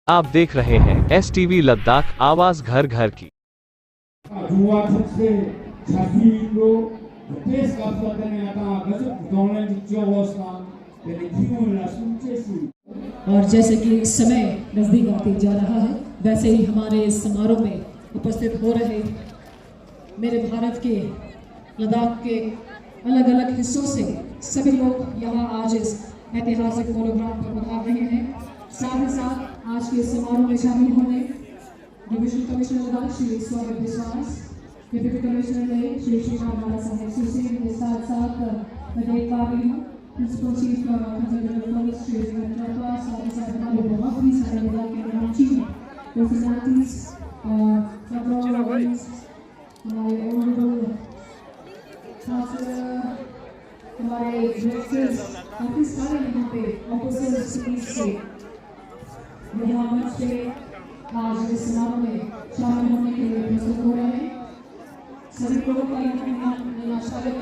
आप देख रहे हैं STV लद्दाख, आवाज घर घर की। और जैसे कि समय नजदीक आते जा रहा है, वैसे ही हमारे इस समारोह में उपस्थित हो रहे मेरे भारत के लद्दाख के अलग अलग हिस्सों से सभी लोग यहाँ आज इस ऐतिहासिक प्रोग्राम पर पधार रहे हैं। साथ ही साथ आज के समारोह में शामिल होने डिविजनल कमिश्नर लद्दाख श्री स्वागत विश्वास, डिप्टी कमिश्नर रहे श्री श्रीराम बाला साहेब सुसे के साथ साथ मैं देख पा रही हूँ principal chief general Shri Ranjan, साथ ही साथ हमारे बहुत ही सारे लद्दाख के नाम चीफ पर्सनालिटीज हमारे ऑनरेबल हमारे डायरेक्टर्स, काफी सारे यहाँ पे ऑफिसर्स से यहाँ मंच पे आज इस समारोह में शामिल होने के लिए प्रस्तुत हो रहे हैं। सभी लोगों का यहाँ स्वागत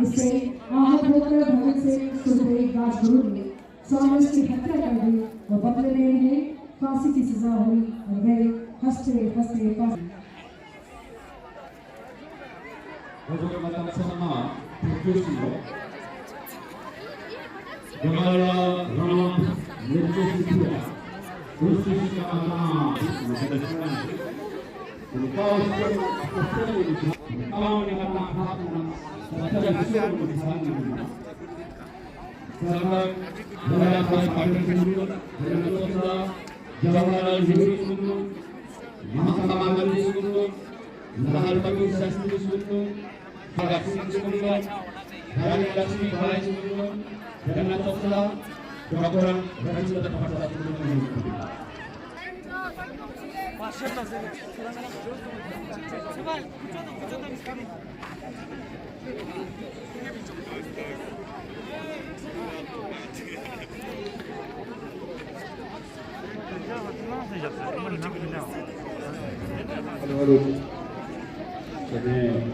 इससे आहत होकर भगत से सुखदेव राजगुरु ने स्वामी की हत्या कर दी और बदले में इन्हें फांसी की सजा हुई और वे हंसते हंसते फांसी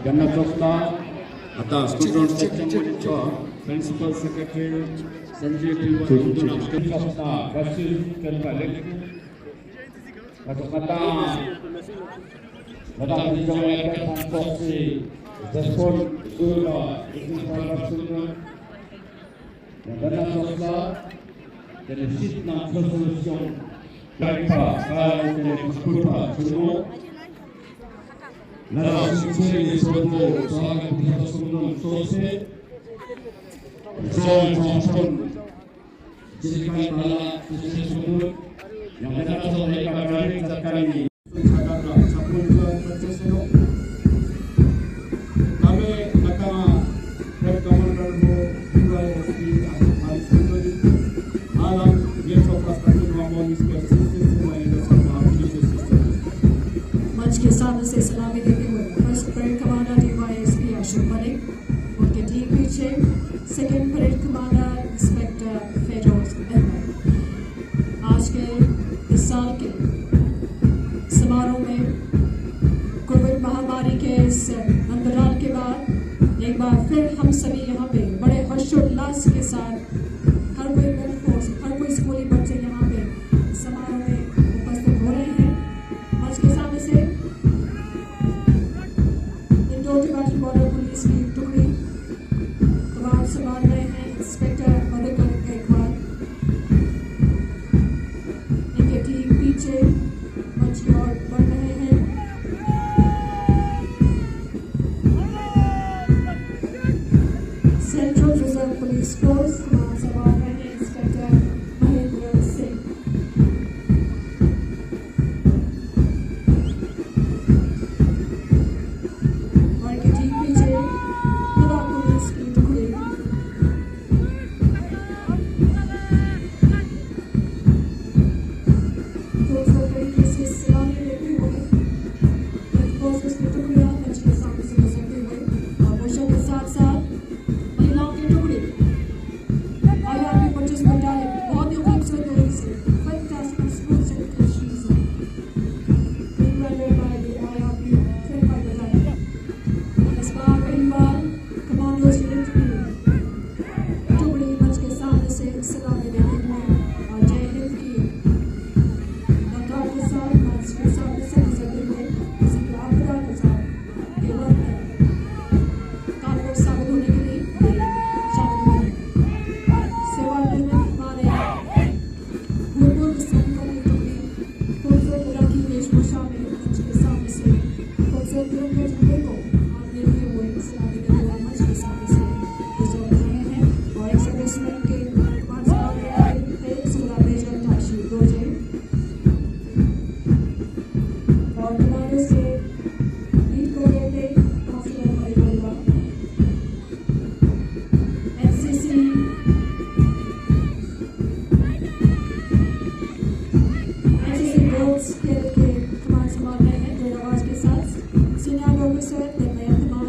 Ganna Chopra, atas student section principal secretary Sanjay Tilwani, Chopra, Basil Kerbalek, Kata Madam Joya Transporti, the sport Gula, Ganna Chopra, the Sitna Solution, Kaipa, Kupa, Nara Singh Sobo, Saga Pihasunum Sose, Joy Johnson, Jessica Bala, Susun, Yamata Kari, Zakari, Sapulka, Francesco, Kame, Nakama, Head Commander, UISP, Alam, Yeto Pastor Ramon, मंच के सामने से सलामी देते हुए first parade commander DYSP Ashok Malik, उनके ठीक पीछे second parade commander inspector Feroz Ahmed. आज के इस साल के समारोह में कोविड महामारी के इस अंतराल के बाद एक बार फिर हम सभी यहाँ पे बड़े हर्षोल्लास के साथ हर कोई मिलफोर्स, हर कोई स्कूली बच्चे यहाँ पे समारोह में उपस्थित हो रहे हैं। मंच के सामने से इंडो-तिब्बतन बॉर्डर पुलिस की टुकड़ी कमान संभाल रहे हैं इंस्पेक्टर मधुकर गायकवाड़। इनके ठीक पीछे मंच की ओर बढ़ रहे हैं सेंट्रल रिजर्व पुलिस फोर्स, कमान संभाल रहे हैं इंस्पेक्टर महेंद्र सिंह। Sila फेडरल्स के कमान संभाल रहे हैं जोर आवाज के साथ सीनियर ऑफिसर तन्मय तमाम।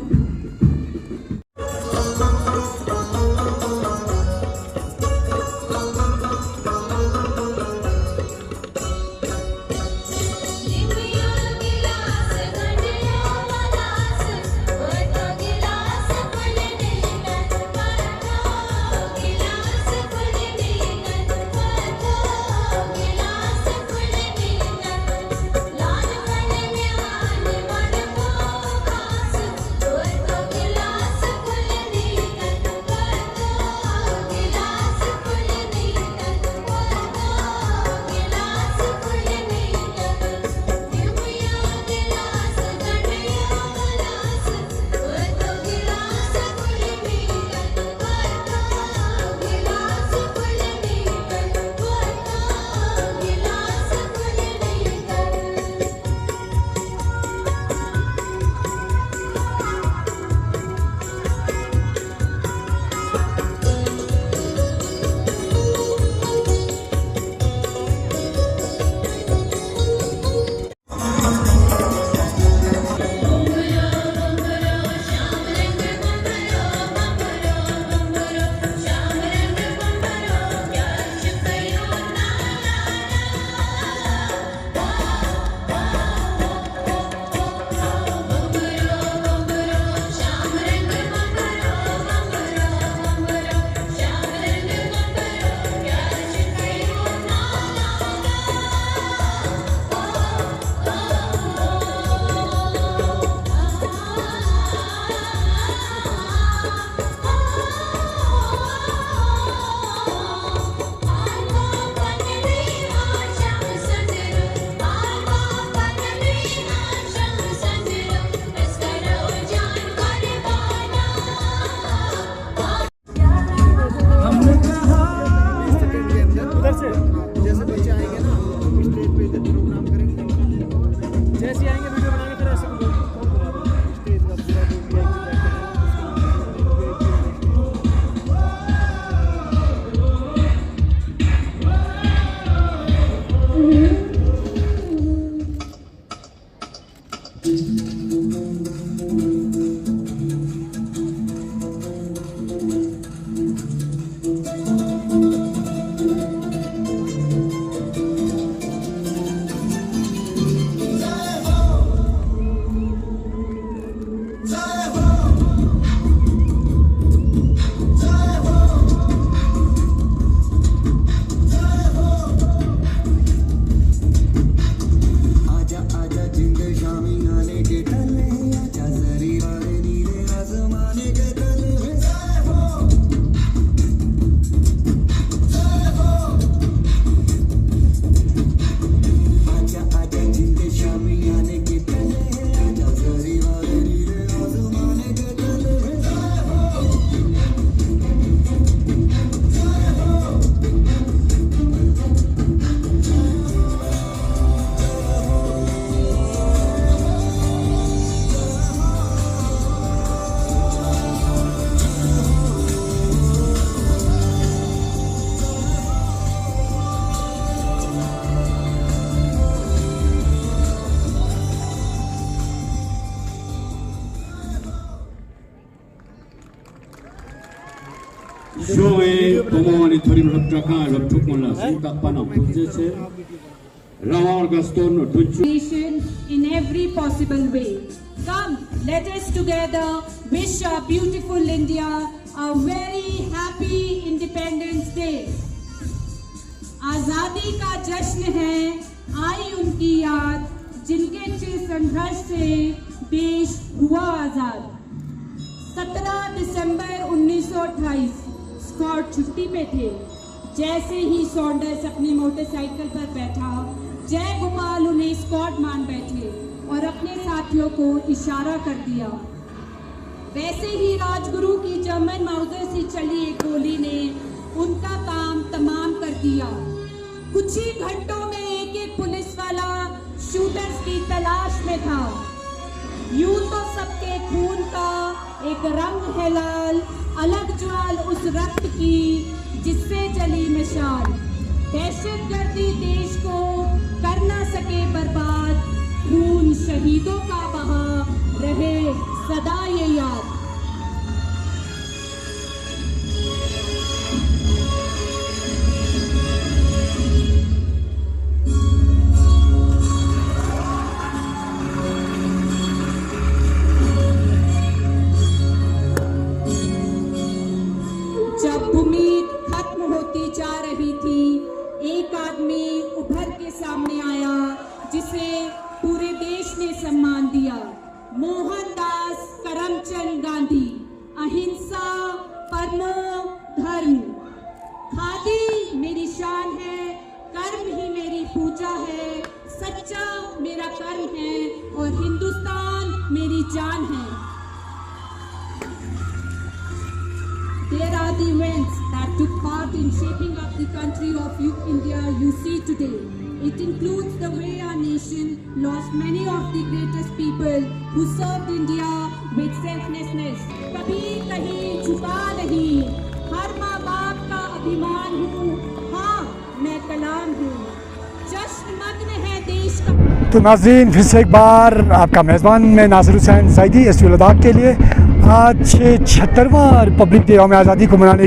쇼의 동원이 터리를 합작한 럽축문라 생각반응 분제체 라와르가 스톤을 둔주 in every possible way. Come, let us together wish our beautiful India a very happy Independence Day. आजादी का जश्न है, आई उनकी याद जिनके संघर्ष से देश हुआ आजाद। 17 दिसंबर 1928 स्कॉट छुट्टी पे थे। जैसे ही सॉन्डर्स अपनी मोटरसाइकिल पर बैठा, जय गोपाल उन्हें स्कॉट मान बैठे और अपने साथियों को इशारा कर दिया। वैसे ही राजगुरु की जर्मन माउजर से चली एक गोली ने उनका काम तमाम कर दिया। कुछ ही घंटों में एक एक पुलिस वाला शूटर्स की तलाश में था। यूं तो सबके खून का एक रंग है लाल, अलग ज्वाल उस रक्त की जिससे जली मिसाल। दहशतगर्दी देश को कर ना सके बर्बाद, खून शहीदों का बहा रहे सदा ये याद। जब उम्मीद खत्म होती जा रही थी, एक आदमी उभर के सामने आया जिसे पूरे देश ने सम्मान दिया। मोहनदास करमचंद गांधी। अहिंसा परमो धर्म। खादी मेरी शान है, कर्म ही मेरी पूजा है, सच्चा मेरा कर्म है और हिंदुस्तान मेरी जान है। There are the events that took part in shaping up the country of India you see today. It includes the way our nation lost many of the greatest people who served India with selflessness. कभी कहीं झुका नहीं, हर माँ बाप का अभिमान हूँ, हाँ मैं कलाम हूँ। जश्न मग्न है देश का। तो नाज़रीन, फिर से एक बार आपका मेज़बान मैं नासिर हुसैन ज़ैदी एसटीवी लद्दाख के लिए आज 76वां रिपब्लिक डे यौम आज़ादी को मनाने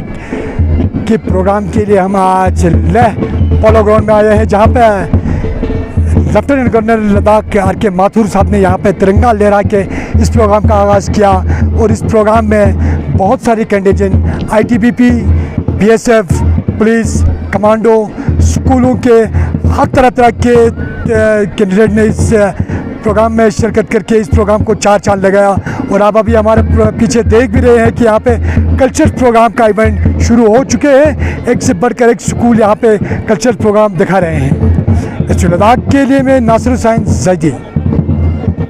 के प्रोग्राम के लिए हम आज लेह पोलो ग्राउंड में आए हैं, जहाँ पे lieutenant governor Ladakh RK Mathur साहब ने यहाँ पे तिरंगा लहरा के इस प्रोग्राम का आगाज़ किया। और इस प्रोग्राम में बहुत सारी contingent ITBP, BSF, police, commando, स्कूलों के हर तरह के कैंडिडेट ने इस प्रोग्राम में शिरकत करके इस प्रोग्राम को 4 चांद लगाया। और आप अभी हमारे पीछे देख भी रहे हैं कि यहाँ पे कल्चर प्रोग्राम का इवेंट शुरू हो चुके हैं। एक से बढ़कर एक स्कूल यहाँ पे कल्चर प्रोग्राम दिखा रहे हैं। एसटीवी लद्दाख के लिए मैं नासिर हुसैन ज़ैदी।